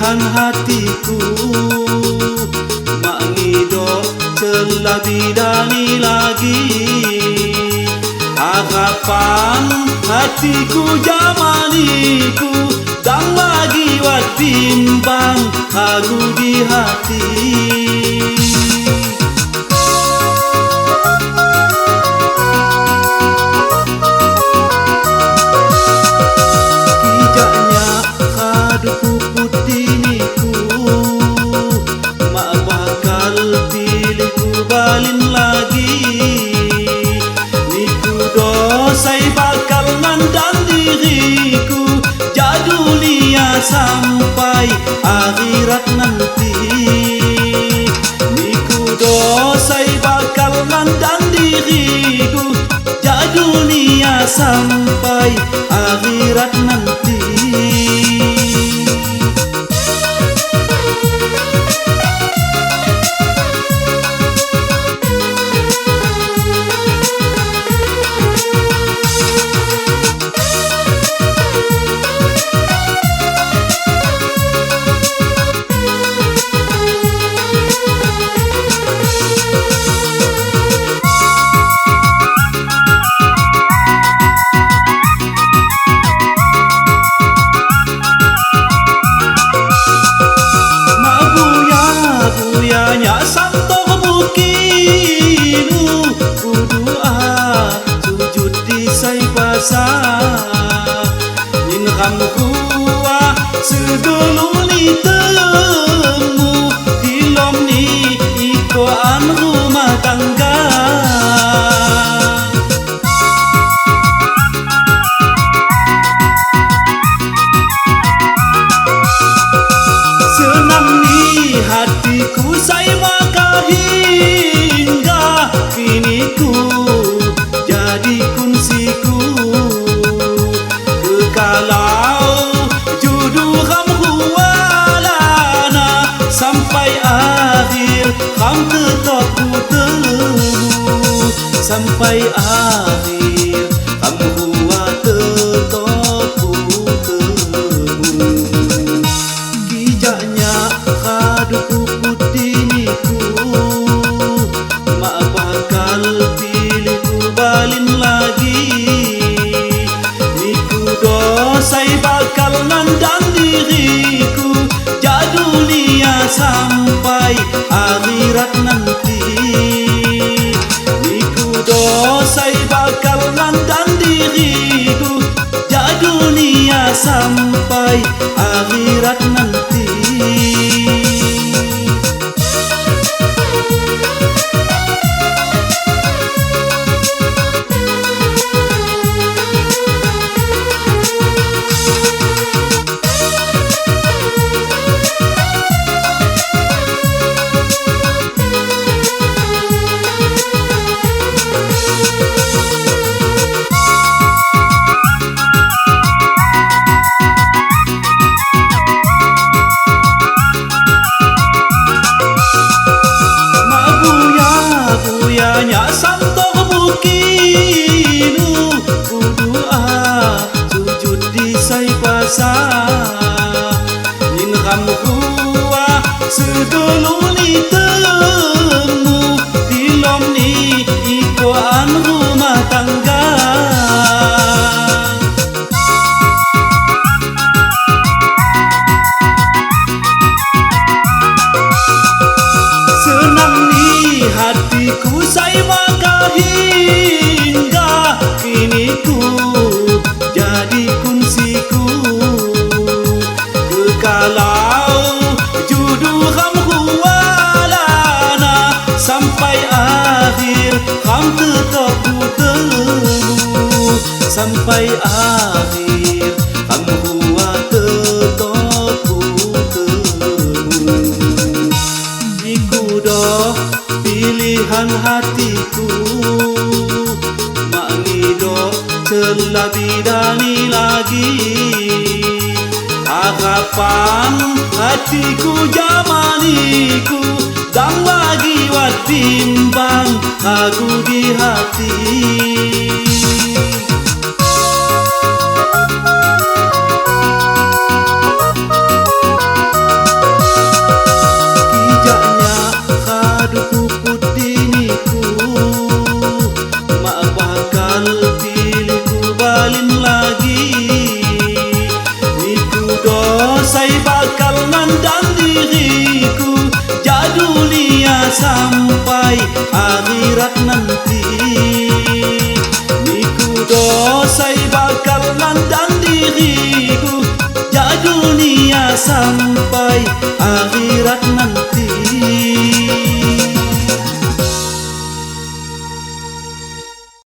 pilihan hatiku, mak ngidop telah bidani lagi. Harapan hatiku jamaniku, dan bagi wat timbang haru di hati. Balin lagi niku dosai bakal ngandan diriku jadulia sampai akhirat nanti. Niku dosai bakal ngandan diriku jadulia sampai akhirat nanti. Nya santo mukinu kudua sujud di sai pasar nin ram kuah seguluni temu dilom ni ikoan rumah tangga. Senang ni hatiku saya maka hingga kini ku jadi kunsiku. Kekalau judu ham hualana sampai akhir ham tetap ku temu. Sampai akhir ham huwa tetap ku temu. Kijaknya kaduku putiniku, mak bakal pilihku balin lagi. Niku dosai bakal nandang diriku jadulia sampai akhirat nanti. Niku dosai bakal nandang diriku jadulia sampai akhirat nanti. Nya santo mukinu kudua sujud di sai pasar nin ram kuah seguluni temu dilom ni ikoan rumah tangga. Senang ni hatiku saya maka hingga kini ku jadi kunsiku. Kekalau judu ham hualana sampai akhir ham tetap ku temu. Sampai akhir ham huwa tetap ku temu. Iku doh pilihan hatiku, mak ngidop telah bidani lagi. Harapan hatiku jamaniku, dan bagi wat timbang haru di hati. dunia sampai akhirat